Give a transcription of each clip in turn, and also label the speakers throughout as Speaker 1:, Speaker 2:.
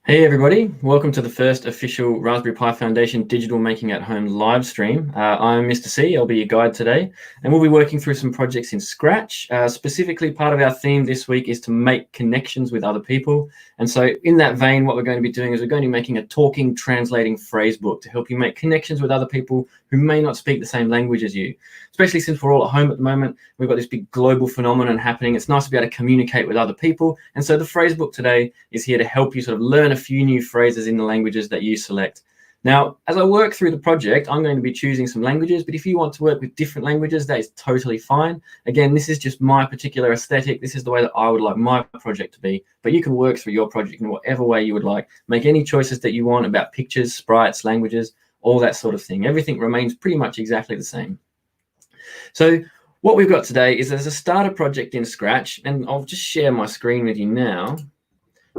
Speaker 1: Hey everybody, welcome to the first official Raspberry Pi Foundation Digital Making at Home live stream. I'm Mr. C, I'll be your guide today, and we'll be working through some projects in Scratch. Specifically, part of our theme this week is to make connections with other people. And so in that vein, what we're going to be doing is we're going to be making a talking, translating phrase book to help you make connections with other people who may not speak the same language as you. Especially since we're all at home at the moment, we've got this big global phenomenon happening. It's nice to be able to communicate with other people. And so the phrase book today is here to help you sort of learn a few new phrases in the languages that you select. Now, as I work through the project, I'm going to be choosing some languages, but if you want to work with different languages, that is totally fine. Again, this is just my particular aesthetic. This is the way that I would like my project to be, but you can work through your project in whatever way you would like. Make any choices that you want about pictures, sprites, languages, all that sort of thing. Everything remains pretty much exactly the same. So what we've got today is there's a starter project in Scratch, and I'll just share my screen with you now.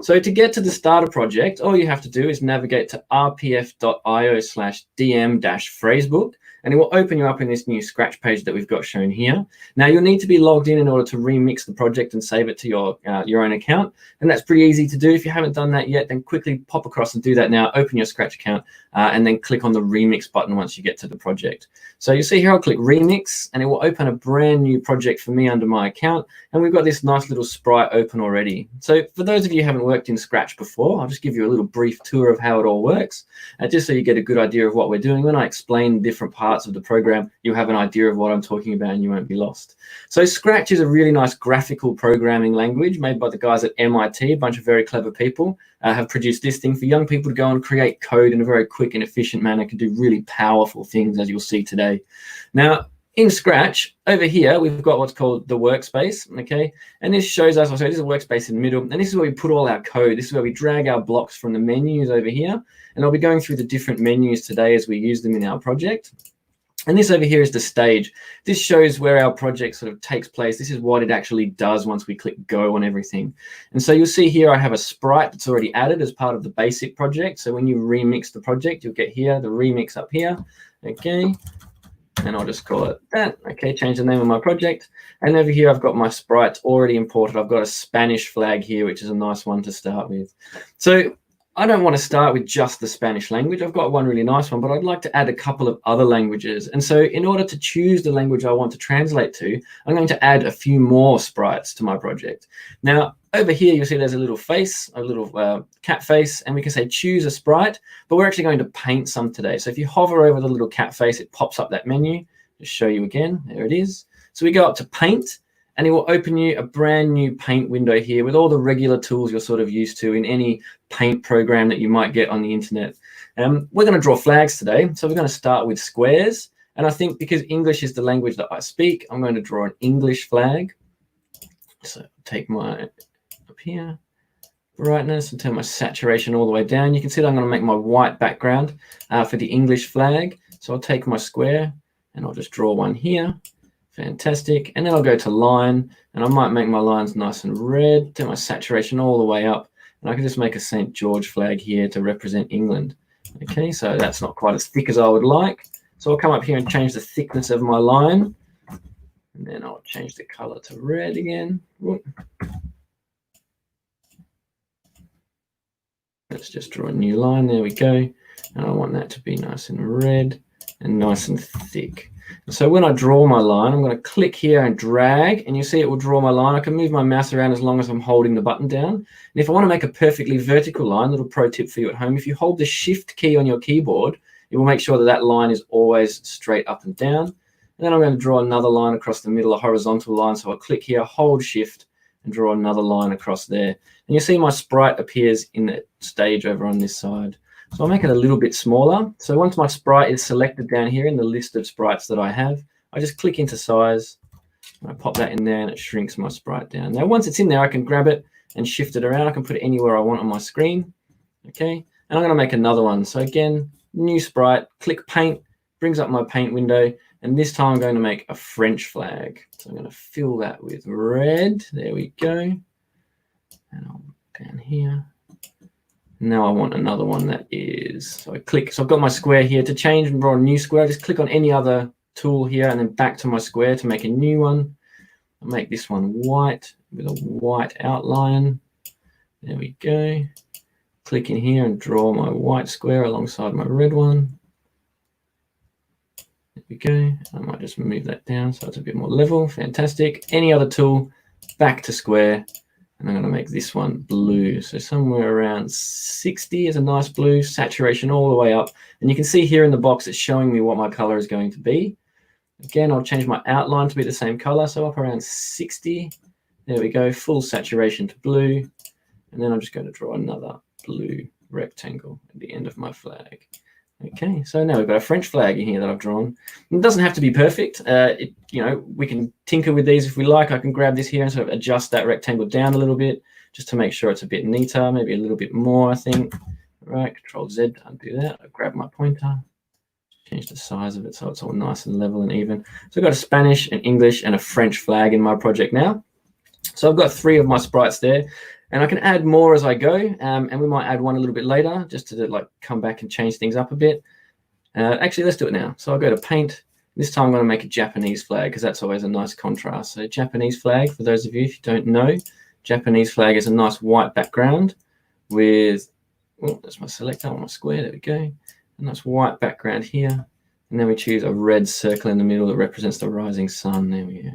Speaker 1: So to get to the starter project, all you have to do is navigate to rpf.io/dm-phrasebook, and it will open you up in this new Scratch page that we've got shown here. Now you'll need to be logged in order to remix the project and save it to your own account, and that's pretty easy to do. If you haven't done that yet, then quickly pop across and do that now. Open your Scratch account and then click on the remix button once you get to the project. So you'll see here I'll click remix, and it will open a brand new project for me under my account, and we've got this nice little sprite open already. So for those of you who haven't worked in Scratch before, I'll just give you a little brief tour of how it all works, just so you get a good idea of what we're doing. When I explain different parts of the program, you'll have an idea of what I'm talking about and you won't be lost. So Scratch is a really nice graphical programming language made by the guys at MIT, a bunch of very clever people, have produced this thing for young people to go and create code in a very quick and efficient manner, can do really powerful things, as you'll see today. Now, in Scratch, over here, we've got what's called the workspace, okay? And this shows us, this is a workspace in the middle, and this is where we put all our code. This is where we drag our blocks from the menus over here, and I'll be going through the different menus today as we use them in our project. And this over here is the stage. This shows where our project sort of takes place. This is what it actually does once we click go on everything. And so you'll see here I have a sprite that's already added as part of the basic project. So when you remix the project, you'll get here, the remix up here, okay? And I'll just call it that, okay? Change the name of my project. And over here, I've got my sprites already imported. I've got a Spanish flag here, which is a nice one to start with. So I don't want to start with just the Spanish language. I've got one really nice one, but I'd like to add a couple of other languages. And so in order to choose the language I want to translate to, I'm going to add a few more sprites to my project. Now, over here, you'll see there's a little face, a little cat face, and we can say choose a sprite, but we're actually going to paint some today. So if you hover over the little cat face, it pops up that menu. Just show you again, there it is. So we go up to paint, and it will open you a brand new paint window here with all the regular tools you're sort of used to in any paint program that you might get on the internet. We're going to draw flags today. So we're going to start with squares. And I think because English is the language that I speak, I'm going to draw an English flag. So take my up here, brightness, and turn my saturation all the way down. You can see that I'm going to make my white background for the English flag. So I'll take my square and I'll just draw one here. Fantastic. And then I'll go to line, and I might make my lines nice and red, turn my saturation all the way up, and I can just make a St. George flag here to represent England. Okay, so that's not quite as thick as I would like. So I'll come up here and change the thickness of my line, and then I'll change the color to red again. Whoop. Let's just draw a new line. There we go. And I want that to be nice and red and nice and thick. So when I draw my line, I'm going to click here and drag, and you see it will draw my line. I can move my mouse around as long as I'm holding the button down. And if I want to make a perfectly vertical line, little pro tip for you at home, if you hold the shift key on your keyboard, it will make sure that that line is always straight up and down. And then I'm going to draw another line across the middle, a horizontal line. So I'll click here, hold shift, and draw another line across there. And you see my sprite appears in the stage over on this side. So I'll make it a little bit smaller. So once my sprite is selected down here in the list of sprites that I have, I just click into size, and I pop that in there, and it shrinks my sprite down. Now, once it's in there, I can grab it and shift it around. I can put it anywhere I want on my screen, okay? And I'm going to make another one. So again, new sprite, click paint, brings up my paint window, and this time I'm going to make a French flag. So I'm going to fill that with red. There we go. And I'll down here. Now I want another one that is, so I click, so I've got my square here. To change and draw a new square, just click on any other tool here and then back to my square to make a new one. I'll make this one white with a white outline. There we go. click in here and draw my white square alongside my red one. There we go. I might just move that down so it's a bit more level. Fantastic. Any other tool, back to square. And I'm going to make this one blue. So somewhere around 60 is a nice blue, saturation all the way up. And you can see here in the box, it's showing me what my color is going to be. Again, I'll change my outline to be the same color. So up around 60. There we go, full saturation to blue. And then I'm just going to draw another blue rectangle at the end of my flag. Okay, so now we've got a French flag in here that I've drawn. It doesn't have to be perfect. We can tinker with these if we like. I can grab this here and sort of adjust that rectangle down a little bit just to make sure it's a bit neater, maybe a little bit more, I think. All right, Control Z to undo that. I grab my pointer, change the size of it so it's all nice and level and even. So I've got a Spanish, an English, and a French flag in my project now. So I've got 3 of my sprites there. And I can add more as I go, and we might add one a little bit later just to like come back and change things up a bit. Actually, let's do it now. So I'll go to Paint. This time I'm going to make a Japanese flag because that's always a nice contrast. So Japanese flag, for those of you if you don't know, Japanese flag is a nice white background with, oh, that's my selector on my square. There we go. A nice white background here. And then we choose a red circle in the middle that represents the rising sun. There we go.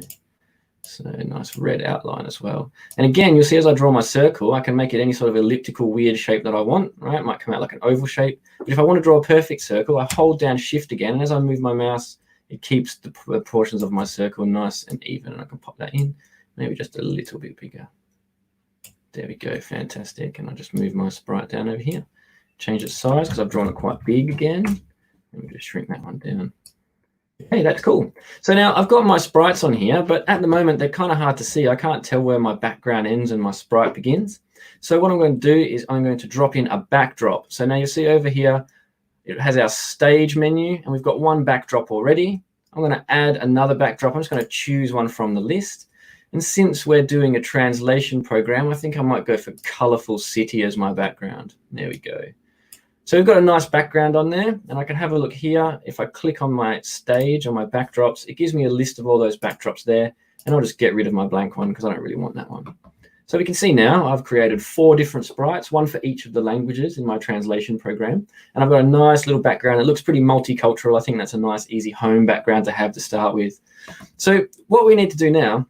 Speaker 1: So a nice red outline as well. And again, you'll see as I draw my circle, I can make it any sort of elliptical weird shape that I want, right? It might come out like an oval shape. But if I want to draw a perfect circle, I hold down Shift again. And as I move my mouse, it keeps the portions of my circle nice and even. And I can pop that in, maybe just a little bit bigger. There we go, fantastic. And I'll just move my sprite down over here. Change its size because I've drawn it quite big again. Let me just shrink that one down. Hey, that's cool. So now I've got my sprites on here, but at the moment they're kind of hard to see. I can't tell where my background ends and my sprite begins. So what I'm going to do is I'm going to drop in a backdrop. So now you'll see over here, it has our stage menu and we've got one backdrop already. I'm going to add another backdrop. I'm just going to choose one from the list. And since we're doing a translation program, I think I might go for colorful city as my background. There we go. So we've got a nice background on there, and I can have a look here. If I click on my stage, on my backdrops, it gives me a list of all those backdrops there, and I'll just get rid of my blank one because I don't really want that one. So we can see now I've created 4 different sprites, one for each of the languages in my translation program, and I've got a nice little background. It looks pretty multicultural. I think that's a nice, easy home background to have to start with. So what we need to do now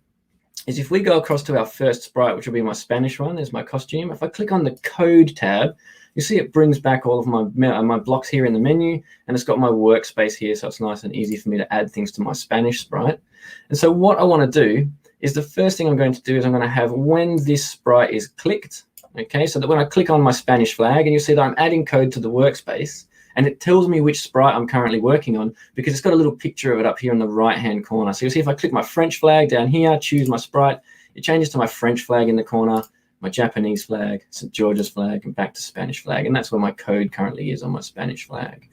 Speaker 1: is if we go across to our first sprite, which will be my Spanish one, there's my costume. If I click on the Code tab, you see it brings back all of my blocks here in the menu, and it's got my workspace here, so it's nice and easy for me to add things to my Spanish sprite. And so what I want to do is the first thing I'm going to do is I'm going to have when this sprite is clicked, okay, so that when I click on my Spanish flag, and you see that I'm adding code to the workspace, and it tells me which sprite I'm currently working on because it's got a little picture of it up here in the right-hand corner. So you'll see if I click my French flag down here, choose my sprite, it changes to my French flag in the corner, my Japanese flag, St. George's flag, and back to Spanish flag. And that's where my code currently is on my Spanish flag.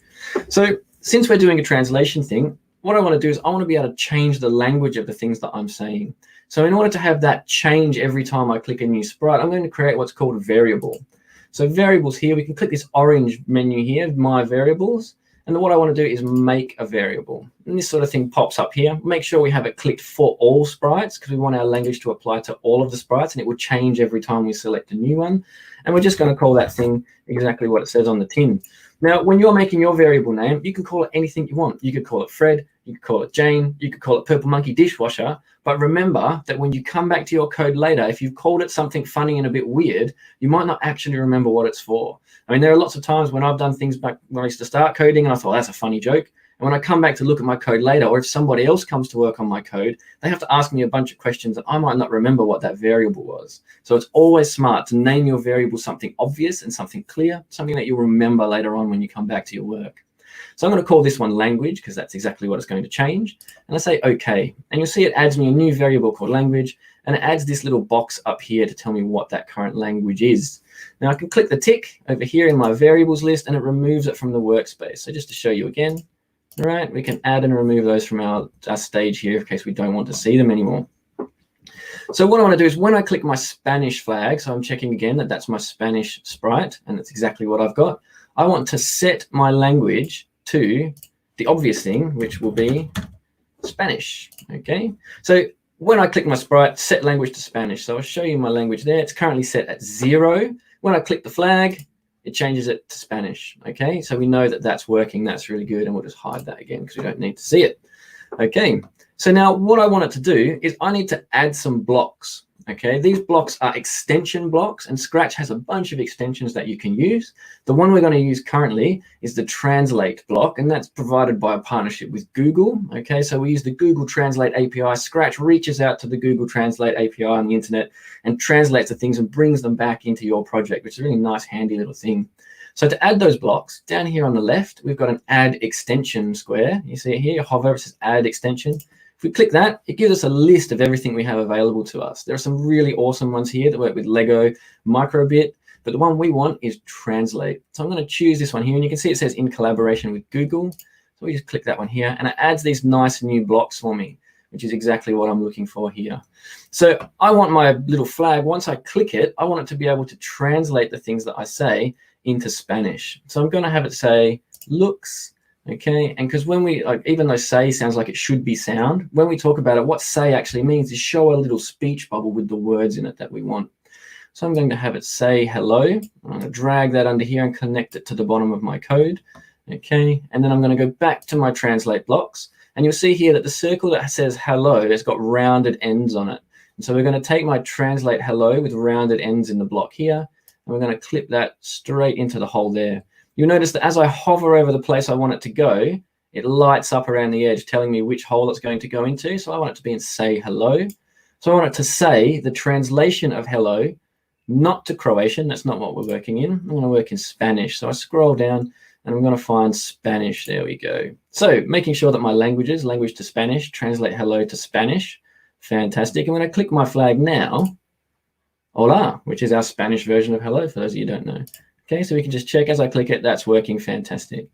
Speaker 1: So since we're doing a translation thing, what I want to do is I want to be able to change the language of the things that I'm saying. So in order to have that change every time I click a new sprite, I'm going to create what's called a variable. So variables here, we can click this orange menu here, My Variables. And what I want to do is make a variable. And this sort of thing pops up here. Make sure we have it clicked for all sprites because we want our language to apply to all of the sprites, and it will change every time we select a new one. And we're just going to call that thing exactly what it says on the tin. Now, when you're making your variable name, you can call it anything you want. You could call it Fred, you could call it Jane, you could call it Purple Monkey Dishwasher. But remember that when you come back to your code later, if you've called it something funny and a bit weird, you might not actually remember what it's for. I mean, there are lots of times when I've done things back when I used to start coding and I thought, that's a funny joke. And when I come back to look at my code later, or if somebody else comes to work on my code, they have to ask me a bunch of questions and I might not remember what that variable was. So it's always smart to name your variable something obvious and something clear, something that you'll remember later on when you come back to your work. So I'm going to call this one language because that's exactly what it's going to change. And I say OK. And you'll see it adds me a new variable called language, and it adds this little box up here to tell me what that current language is. Now I can click the tick over here in my variables list and it removes it from the workspace. So just to show you again, all right, we can add and remove those from our stage here in case we don't want to see them anymore. So what I want to do is when I click my Spanish flag, so I'm checking again that that's my Spanish sprite, and that's exactly what I've got. I want to set my language to the obvious thing, which will be Spanish, okay? So when I click my sprite, set language to Spanish. So I'll show you my language there. It's currently set at 0. When I click the flag, it changes it to Spanish. Okay, so we know that that's working. That's really good. And we'll just hide that again because we don't need to see it. Okay, so now what I want it to do is I need to add some blocks. Okay, these blocks are extension blocks, and Scratch has a bunch of extensions that you can use. The one we're going to use currently is the Translate block, and that's provided by a partnership with Google. Okay, so we use the Google Translate API. Scratch reaches out to the Google Translate API on the internet and translates the things and brings them back into your project, which is a really nice, handy little thing. So to add those blocks, down here on the left, we've got an Add Extension square. You see it here, you hover, it says Add Extension. If we click that, it gives us a list of everything we have available to us. There are some really awesome ones here that work with Lego, Microbit, but the one we want is Translate. So I'm going to choose this one here, and you can see it says in collaboration with Google. So we just click that one here, and it adds these nice new blocks for me, which is exactly what I'm looking for here. So I want my little flag, once I click it, I want it to be able to translate the things that I say into Spanish. So I'm going to have it say looks. Okay, and because when we, like, even though say sounds like it should be sound, when we talk about it, what say actually means is show a little speech bubble with the words in it that we want. So I'm going to have it say hello. I'm going to drag that under here and connect it to the bottom of my code. Okay, and then I'm going to go back to my translate blocks, and you'll see here that the circle that says hello has got rounded ends on it. And so we're going to take my translate hello with rounded ends in the block here, and we're going to clip that straight into the hole there. You'll notice that as I hover over the place I want it to go, it lights up around the edge, telling me which hole it's going to go into. So I want it to be in say hello. So I want it to say the translation of hello, not to Croatian. That's not what we're working in. I'm going to work in Spanish. So I scroll down and I'm going to find Spanish. There we go. So making sure that my languages, language to Spanish, translate hello to Spanish. Fantastic. And when I click my flag now, hola, which is our Spanish version of hello, for those of you who don't know. Okay, so we can just check as I click it, that's working fantastic.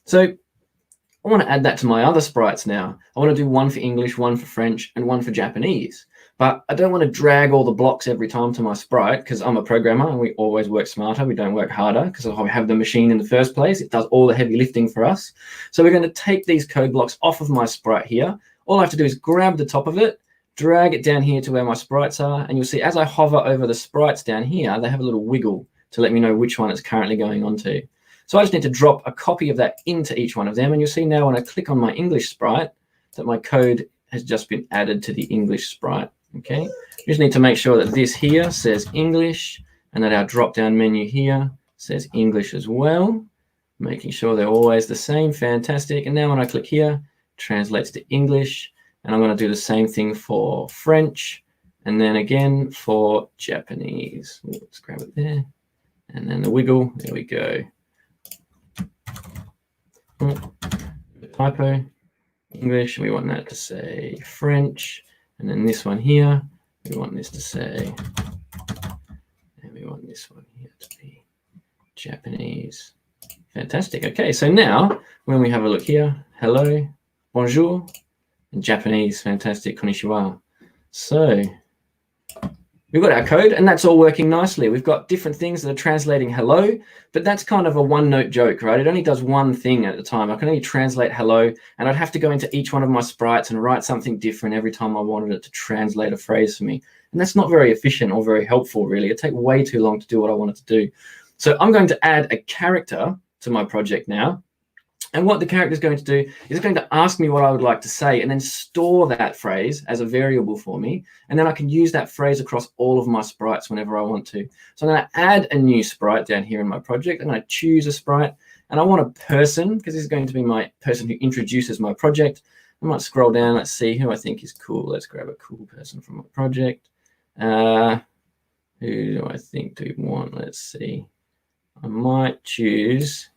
Speaker 1: So I want to add that to my other sprites now. I want to do one for English, one for French, and one for Japanese. But I don't want to drag all the blocks every time to my sprite because I'm a programmer and we always work smarter. We don't work harder because I have the machine in the first place. It does all the heavy lifting for us. So we're going to take these code blocks off of my sprite here. All I have to do is grab the top of it, drag it down here to where my sprites are, and you'll see as I hover over the sprites down here, they have a little wiggle to let me know which one it's currently going on to. So I just need to drop a copy of that into each one of them. And you'll see now when I click on my English sprite that my code has just been added to the English sprite. Okay, you just need to make sure that this here says English and that our drop-down menu here says English as well, making sure they're always the same. Fantastic. And now when I click here, translates to English. And I'm going to do the same thing for French and then again for Japanese. Let's grab it there. And then the wiggle, there we go. Typo, English, and we want that to say French. And then this one here, we want this to say, and we want this one here to be Japanese. Fantastic. Okay, so now when we have a look here, hello, bonjour, and Japanese, fantastic, konnichiwa. So we've got our code and that's all working nicely. We've got different things that are translating hello, but that's kind of a one-note joke, right? It only does one thing at a time. I can only translate hello, and I'd have to go into each one of my sprites and write something different every time I wanted it to translate a phrase for me. And that's not very efficient or very helpful, really. It'd take way too long to do what I wanted to do. So I'm going to add a character to my project now. And what the character is going to do is it's going to ask me what I would like to say and then store that phrase as a variable for me. And then I can use that phrase across all of my sprites whenever I want to. So I'm going to add a new sprite down here in my project. I'm going to choose a sprite and I want a person because this is going to be my person who introduces my project. I might scroll down. Let's see who I think is cool. Let's grab a cool person from my project. Who do I think do we want? Let's see. I might choose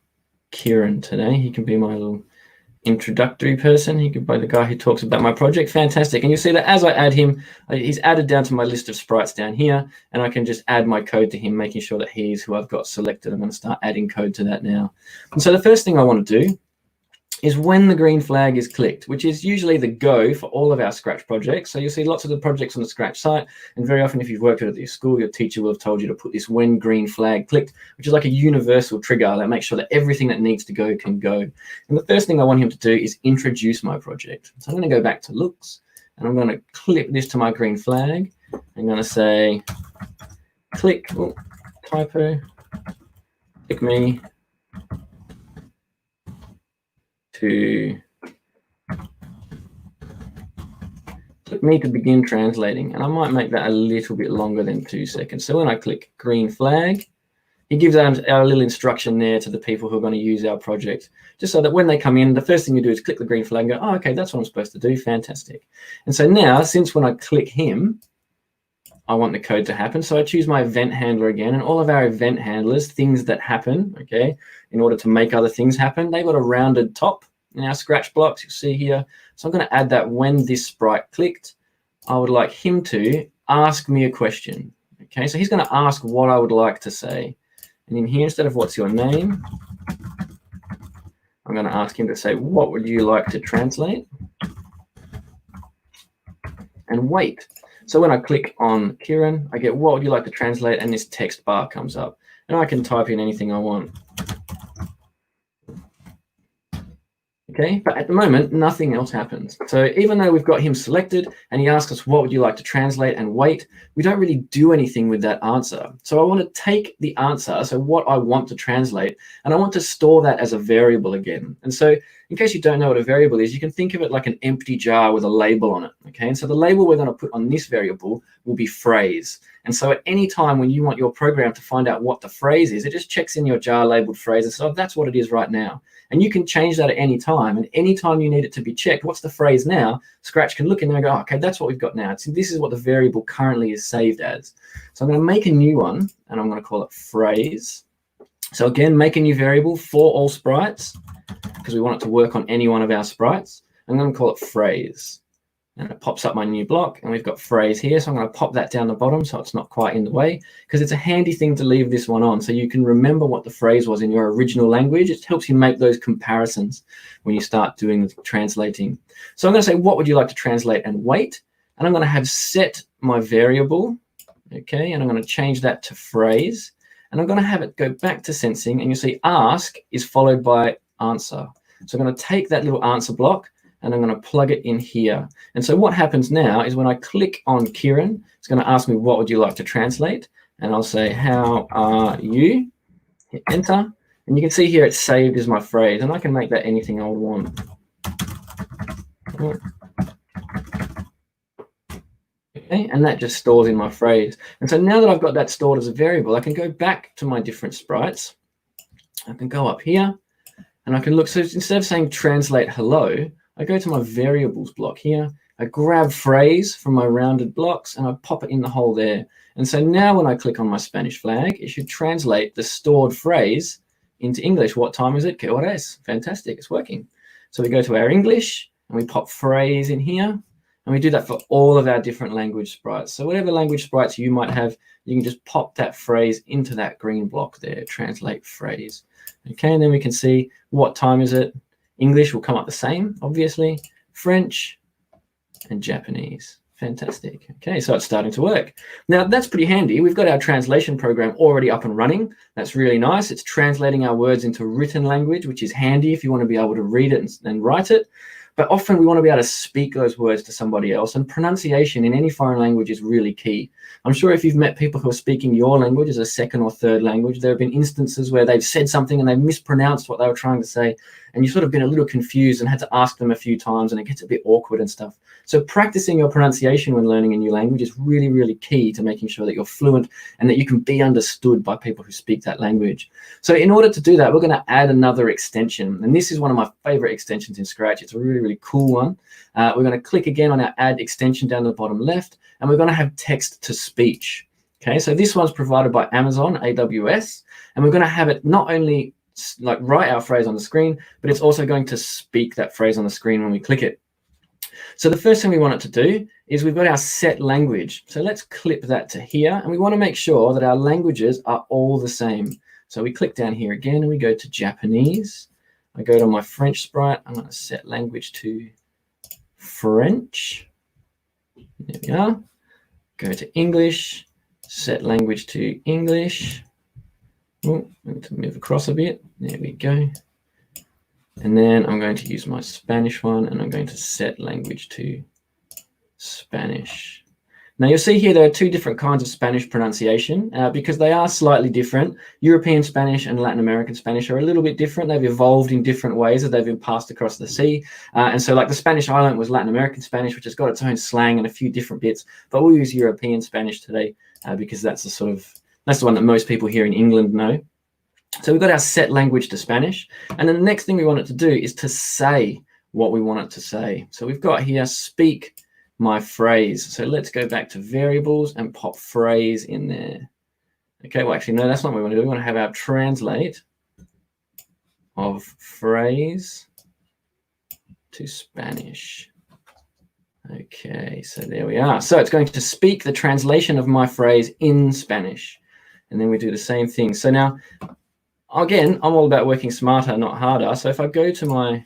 Speaker 1: Kieran today. He can be my little introductory person. He could be the guy who talks about my project. Fantastic. And you see that as I add him, he's added down to my list of sprites down here, and I can just add my code to him, making sure that he's who I've got selected. I'm going to start adding code to that now. And so the first thing I want to do is when the green flag is clicked, which is usually the go for all of our Scratch projects. So you'll see lots of the projects on the Scratch site, and very often if you've worked at your school, your teacher will have told you to put this when green flag clicked, which is like a universal trigger that makes sure that everything that needs to go can go. And the first thing I want him to do is introduce my project. So I'm going to go back to looks, and I'm going to clip this to my green flag. I'm going to say click, typo, click me to begin translating, and I might make that a little bit longer than 2 seconds. So when I click green flag, it gives our little instruction there to the people who are going to use our project, just so that when they come in, the first thing you do is click the green flag and go, oh, okay, that's what I'm supposed to do. Fantastic. And so now, since when I click him, I want the code to happen. So I choose my event handler again, and all of our event handlers, things that happen, okay, in order to make other things happen, they've got a rounded top in our Scratch blocks, you'll see here. So I'm going to add that when this sprite clicked, I would like him to ask me a question. Okay, so he's going to ask what I would like to say. And in here, instead of what's your name, I'm going to ask him to say, what would you like to translate? And wait. So when I click on Kieran, I get what would you like to translate, and this text bar comes up. And I can type in anything I want. Okay, but at the moment, nothing else happens. So even though we've got him selected and he asks us, what would you like to translate and wait, we don't really do anything with that answer. So I want to take the answer, so what I want to translate, and I want to store that as a variable again. And so in case you don't know what a variable is, you can think of it like an empty jar with a label on it. Okay, and so the label we're going to put on this variable will be phrase. And so at any time when you want your program to find out what the phrase is, it just checks in your jar labeled phrase and says, oh, that's what it is right now. And you can change that at any time. And any time you need it to be checked, what's the phrase now? Scratch can look in there and go, oh, okay, that's what we've got now. So this is what the variable currently is saved as. So I'm going to make a new one, and I'm going to call it phrase. So again, make a new variable for all sprites, because we want it to work on any one of our sprites. I'm going to call it phrase. And it pops up my new block, and we've got phrase here. So I'm going to pop that down the bottom so it's not quite in the way, because it's a handy thing to leave this one on so you can remember what the phrase was in your original language. It helps you make those comparisons when you start doing the translating. So I'm going to say, what would you like to translate and wait? And I'm going to have set my variable, okay, and I'm going to change that to phrase. And I'm going to have it go back to sensing, and you'll see ask is followed by answer. So I'm going to take that little answer block, and I'm going to plug it in here. And so what happens now is when I click on Kieran, it's going to ask me, what would you like to translate? And I'll say, how are you? Hit enter. And you can see here it's saved as my phrase, and I can make that anything I would want. Okay, and that just stores in my phrase. And so now that I've got that stored as a variable, I can go back to my different sprites. I can go up here, and I can look. So instead of saying translate hello, I go to my variables block here, I grab phrase from my rounded blocks, and I pop it in the hole there. And so now when I click on my Spanish flag, it should translate the stored phrase into English. What time is it? ¿Qué hora es? Fantastic, it's working. So we go to our English, and we pop phrase in here, and we do that for all of our different language sprites. So whatever language sprites you might have, you can just pop that phrase into that green block there, translate phrase. Okay, and then we can see what time is it. English will come up the same, obviously. French and Japanese. Fantastic. Okay, so it's starting to work. Now, that's pretty handy. We've got our translation program already up and running. That's really nice. It's translating our words into written language, which is handy if you want to be able to read it and write it. But often we want to be able to speak those words to somebody else, and pronunciation in any foreign language is really key. I'm sure if you've met people who are speaking your language as a second or third language, there have been instances where they've said something and they've mispronounced what they were trying to say, and you've sort of been a little confused and had to ask them a few times, and it gets a bit awkward and stuff. So practicing your pronunciation when learning a new language is really, really key to making sure that you're fluent and that you can be understood by people who speak that language. So in order to do that, we're going to add another extension, and this is one of my favorite extensions in Scratch. It's a really, really cool one. We're going to click again on our add extension down the bottom left, and we're going to have text to speech. Okay, so this one's provided by Amazon AWS, and we're going to have it not only like write our phrase on the screen, but it's also going to speak that phrase on the screen when we click it. So the first thing we want it to do is we've got our set language. So let's clip that to here, and we want to make sure that our languages are all the same. So we click down here again, and we go to Japanese. I go to my French sprite. I'm going to set language to French. There we are. Go to English, set language to English. Oh, I need to move across a bit. There we go. And then I'm going to use my Spanish one, and I'm going to set language to Spanish. Now you'll see here there are two different kinds of Spanish pronunciation because they are slightly different. European Spanish and Latin American Spanish are a little bit different. They've evolved in different ways as they've been passed across the sea. And so like the Spanish I learned was Latin American Spanish, which has got its own slang and a few different bits, but we'll use European Spanish today because that's the one that most people here in England know. So we've got our set language to Spanish. And then the next thing we want it to do is to say what we want it to say. So we've got here, speak my phrase. So let's go back to variables and pop phrase in there. Okay, well, actually, no, that's not what we want to do. We want to have our translate of phrase to Spanish. Okay, so there we are. So it's going to speak the translation of my phrase in Spanish. And then we do the same thing. So now, again, I'm all about working smarter, not harder. So if I go to my,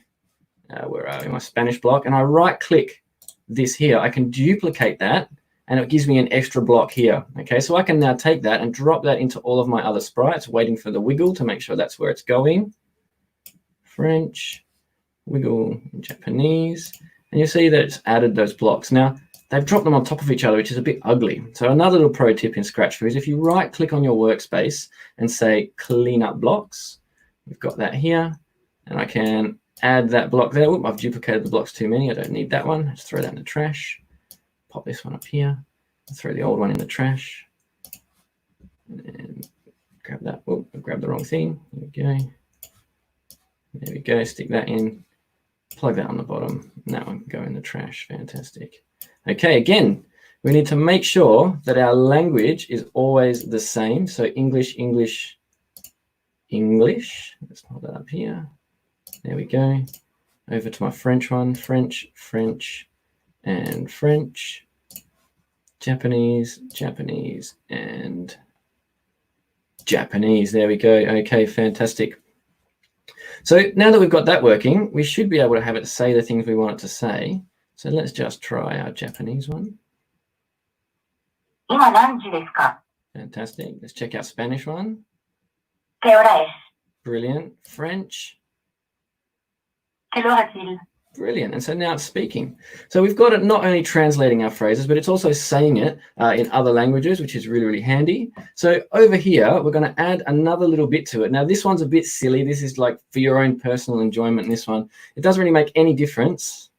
Speaker 1: where are we, my Spanish block, and I right-click this here, I can duplicate that and it gives me an extra block here. Okay, so I can now take that and drop that into all of my other sprites, waiting for the wiggle to make sure that's where it's going. French, wiggle in Japanese, and you see that it's added those blocks. Now, they've dropped them on top of each other, which is a bit ugly. So another little pro tip in Scratch is if you right click on your workspace and say clean up blocks, we've got that here, and I can add that block there. Oop, I've duplicated the blocks too many. I don't need that one. Just throw that in the trash. Pop this one up here. Throw the old one in the trash. And grab that. Oh, I grabbed the wrong thing. There we go. There we go. Stick that in. Plug that on the bottom. And that one can go in the trash. Fantastic. Okay, again, we need to make sure that our language is always the same. So English, English, English. Let's hold that up here. There we go. Over to my French one. French, French, and French. Japanese, Japanese, and Japanese. There we go. Okay, fantastic. So now that we've got that working, we should be able to have it say the things we want it to say. So let's just try our Japanese one. Fantastic. Let's check our Spanish one. Brilliant. French. Brilliant. And so now it's speaking. So we've got it not only translating our phrases, but it's also saying it in other languages, which is really, really handy. So over here, we're going to add another little bit to it. Now, this one's a bit silly. This is like for your own personal enjoyment, this one. It doesn't really make any difference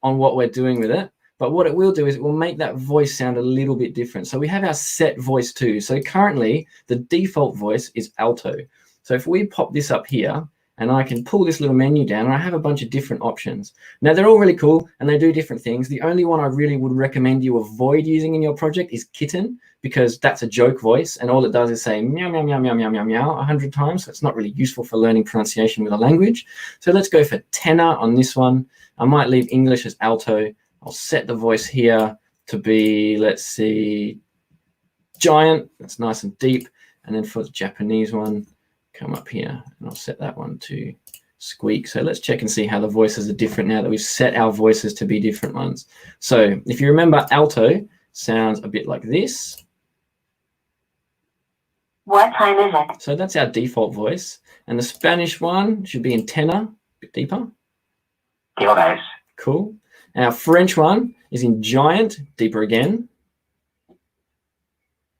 Speaker 1: on what we're doing with it. But what it will do is it will make that voice sound a little bit different. So we have our set voice too. So currently, the default voice is alto. So if we pop this up here, and I can pull this little menu down, and I have a bunch of different options. Now, they're all really cool, and they do different things. The only one I really would recommend you avoid using in your project is kitten, because that's a joke voice, and all it does is say meow, meow, meow, meow, meow, meow, meow 100 times, so it's not really useful for learning pronunciation with a language. So let's go for tenor on this one. I might leave English as alto. I'll set the voice here to be, let's see, giant. That's nice and deep. And then for the Japanese one, come up here and I'll set that one to squeak. So let's check and see how the voices are different now that we've set our voices to be different ones. So if you remember, alto sounds a bit like this.
Speaker 2: What time is it?
Speaker 1: So that's our default voice. And the Spanish one should be in tenor, a bit deeper. Cool. Our French one is in giant, deeper again.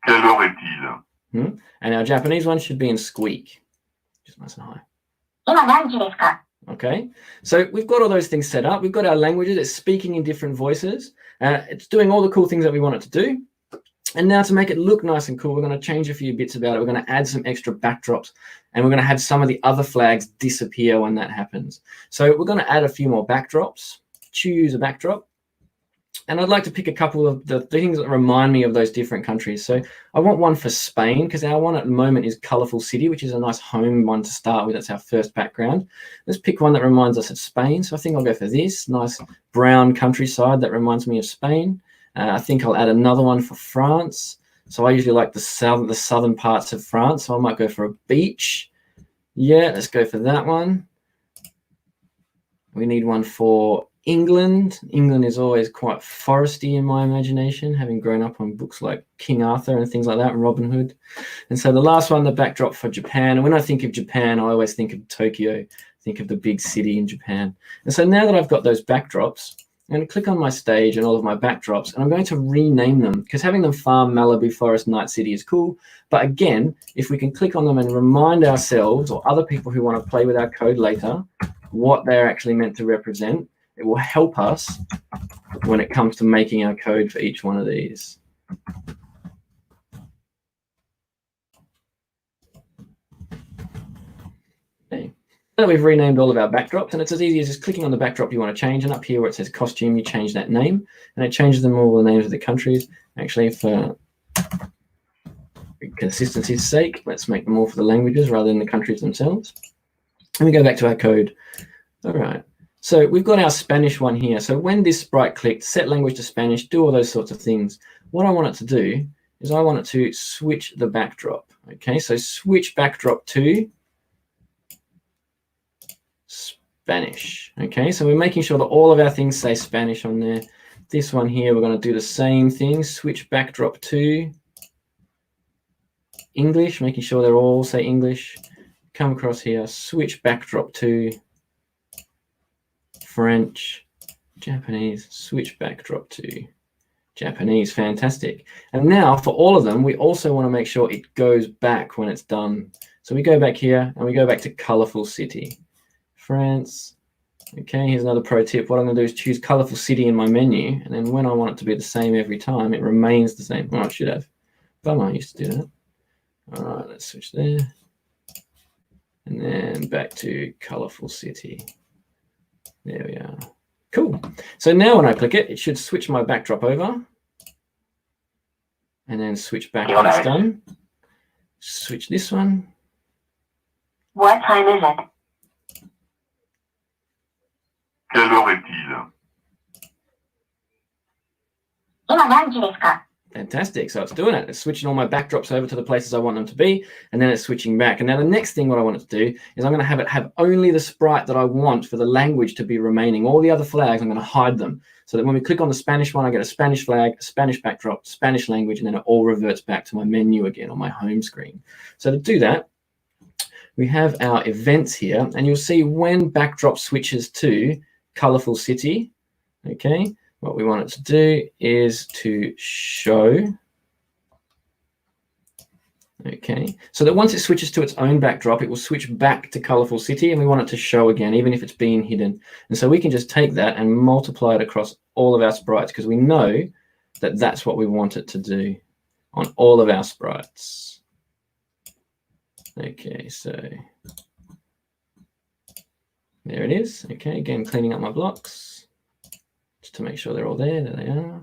Speaker 1: And our Japanese one should be in squeak. Just nice and high. Okay, so we've got all those things set up. We've got our languages. It's speaking in different voices. It's doing all the cool things that we want it to do. And now to make it look nice and cool, we're going to change a few bits about it. We're going to add some extra backdrops, and we're going to have some of the other flags disappear when that happens. So we're going to add a few more backdrops. Choose a backdrop. And I'd like to pick a couple of the things that remind me of those different countries. So I want one for Spain, because our one at the moment is Colourful City, which is a nice home one to start with. That's our first background. Let's pick one that reminds us of Spain. So I think I'll go for this nice brown countryside that reminds me of Spain. I think I'll add another one for France. So I usually like the southern parts of France. So I might go for a beach. Yeah, let's go for that one. We need one for England. England is always quite foresty in my imagination, having grown up on books like King Arthur and things like that, and Robin Hood. And so the last one, the backdrop for Japan. And when I think of Japan, I always think of Tokyo, think of the big city in Japan. And so now that I've got those backdrops, I'm going to click on my stage and all of my backdrops, and I'm going to rename them, because having them farm, Malibu, Forest, Night City is cool. But again, if we can click on them and remind ourselves or other people who want to play with our code later what they're actually meant to represent, it will help us when it comes to making our code for each one of these. Okay. Now we've renamed all of our backdrops, and it's as easy as just clicking on the backdrop you want to change, and up here where it says costume, you change that name, and it changes them all the names of the countries. Actually, for consistency's sake, let's make them all for the languages rather than the countries themselves. And we go back to our code. All right. So we've got our Spanish one here. So when this sprite clicked, set language to Spanish, do all those sorts of things. What I want it to do is I want it to switch the backdrop. Okay, so switch backdrop to Spanish. Okay, so we're making sure that all of our things say Spanish on there. This one here, we're going to do the same thing, switch backdrop to English, making sure they're all say English. Come across here, switch backdrop to French, Japanese, switch backdrop to Japanese. Fantastic. And now for all of them, we also want to make sure it goes back when it's done. So we go back here and we go back to colorful city, France. Okay, here's another pro tip. What I'm going to do is choose colorful city in my menu, and then when I want it to be the same every time, it remains the same. Oh, I should have. Bummer, I used to do that. All right, let's switch there. And then back to colorful city. There we are. Cool. So now when I click it, it should switch my backdrop over. And then switch back when it's done. Switch this one.
Speaker 2: What time is it?
Speaker 3: Quelle heure est-il?
Speaker 2: 今何時ですか?
Speaker 1: Fantastic. So it's doing it. It's switching all my backdrops over to the places I want them to be, and then it's switching back. And now the next thing what I want it to do is I'm going to have it have only the sprite that I want for the language to be remaining. All the other flags, I'm going to hide them, so that when we click on the Spanish one, I get a Spanish flag, a Spanish backdrop, Spanish language, and then it all reverts back to my menu again on my home screen. So to do that, we have our events here, and you'll see when backdrop switches to colorful city, okay, what we want it to do is to show, okay, so that once it switches to its own backdrop, it will switch back to colorful city, and we want it to show again, even if it's being hidden. And so we can just take that and multiply it across all of our sprites, because we know that that's what we want it to do on all of our sprites. Okay, so there it is. Okay, again, cleaning up my blocks just to make sure they're all there. There they are.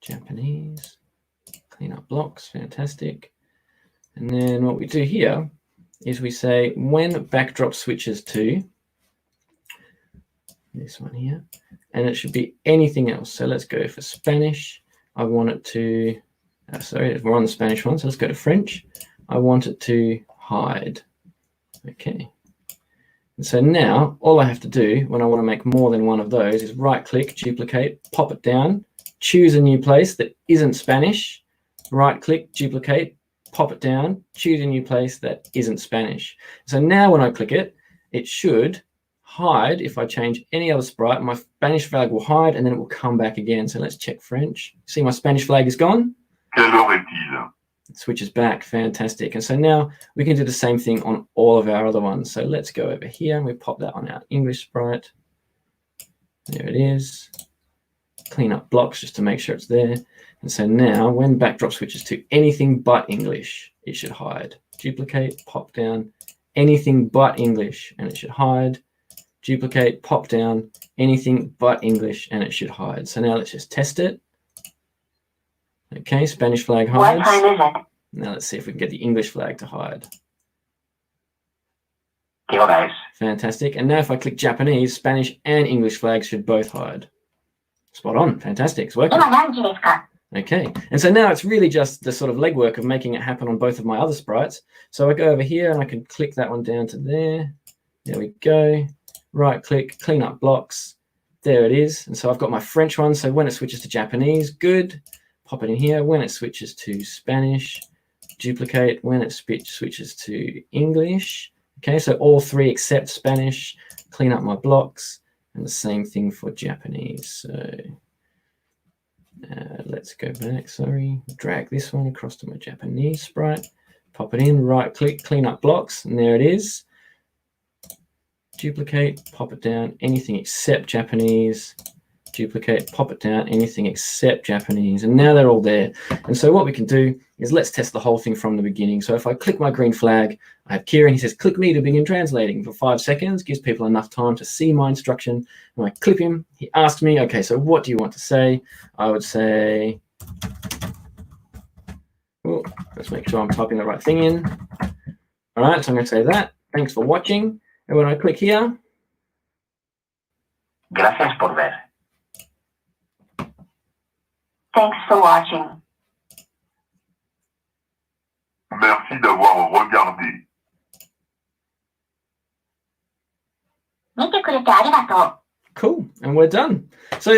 Speaker 1: Japanese. Clean up blocks. Fantastic. And then what we do here is we say when backdrop switches to this one here, and it should be anything else. So let's go for Spanish. I want it to, sorry, we're on the Spanish one, so let's go to French. I want it to hide. Okay. And so now all I have to do when I want to make more than one of those is right click, duplicate, pop it down, choose a new place that isn't Spanish, right click, duplicate, pop it down, choose a new place that isn't Spanish. So now when I click it, it should hide. If I change any other sprite, my Spanish flag will hide and then it will come back again. So let's check French. See, my Spanish flag is gone.
Speaker 3: Quelle heure est-il?
Speaker 1: It switches back. Fantastic. And so now we can do the same thing on all of our other ones. So let's go over here and we pop that on our English sprite. There it is. Clean up blocks just to make sure it's there. And so now when backdrop switches to anything but English, it should hide. Duplicate, pop down, anything but English, and it should hide. Duplicate, pop down, anything but English, and it should hide. So now let's just test it. Okay, Spanish flag hides.
Speaker 2: What time is it?
Speaker 1: Now let's see if we can get the English flag to hide.
Speaker 3: Quelle heure est-ce?
Speaker 1: Fantastic. And now if I click Japanese, Spanish and English flags should both hide. Spot on. Fantastic. It's working.
Speaker 2: 今何時ですか?
Speaker 1: Okay. And so now it's really just the sort of legwork of making it happen on both of my other sprites. So I go over here and I can click that one down to there. There we go. Right click, clean up blocks. There it is. And so I've got my French one. So when it switches to Japanese, good. Pop it in here. When it switches to Spanish, duplicate. When it switches to English. Okay, so all three except Spanish. Clean up my blocks. And the same thing for Japanese. So let's go back, sorry. Drag this one across to my Japanese sprite. Pop it in, right click, clean up blocks, and there it is. Duplicate, pop it down, anything except Japanese. Duplicate, pop it down, anything except Japanese. And now they're all there. And so what we can do is let's test the whole thing from the beginning. So if I click my green flag, I have Kieran, he says, click me to begin translating for 5 seconds, gives people enough time to see my instruction. And I click him, he asks me, okay, so what do you want to say? I would say, oh, let's make sure I'm typing the right thing in. All right, so I'm going to say that. Thanks for watching. And when I click here,
Speaker 2: Gracias por ver. Thanks for watching.
Speaker 3: Merci d'avoir regardé.
Speaker 2: 見てくれてありがとう。
Speaker 1: cool, and we're done. So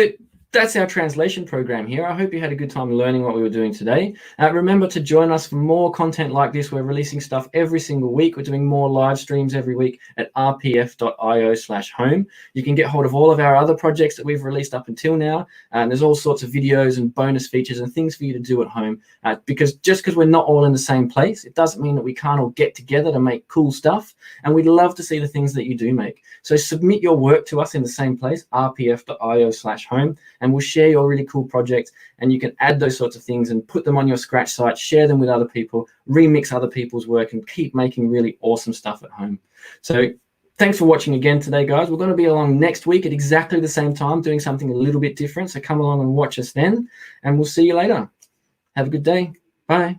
Speaker 1: that's our translation program here. I hope you had a good time learning what we were doing today. Remember to join us for more content like this. We're releasing stuff every single week. We're doing more live streams every week at rpf.io/home. You can get hold of all of our other projects that we've released up until now. And there's all sorts of videos and bonus features and things for you to do at home. Because just because we're not all in the same place, it doesn't mean that we can't all get together to make cool stuff. And we'd love to see the things that you do make. So submit your work to us in the same place, rpf.io/home. And we'll share your really cool projects, and you can add those sorts of things and put them on your Scratch site, share them with other people, remix other people's work, and keep making really awesome stuff at home. So thanks for watching again today, guys. We're going to be along next week at exactly the same time, doing something a little bit different. So come along and watch us then, and we'll see you later. Have a good day. Bye.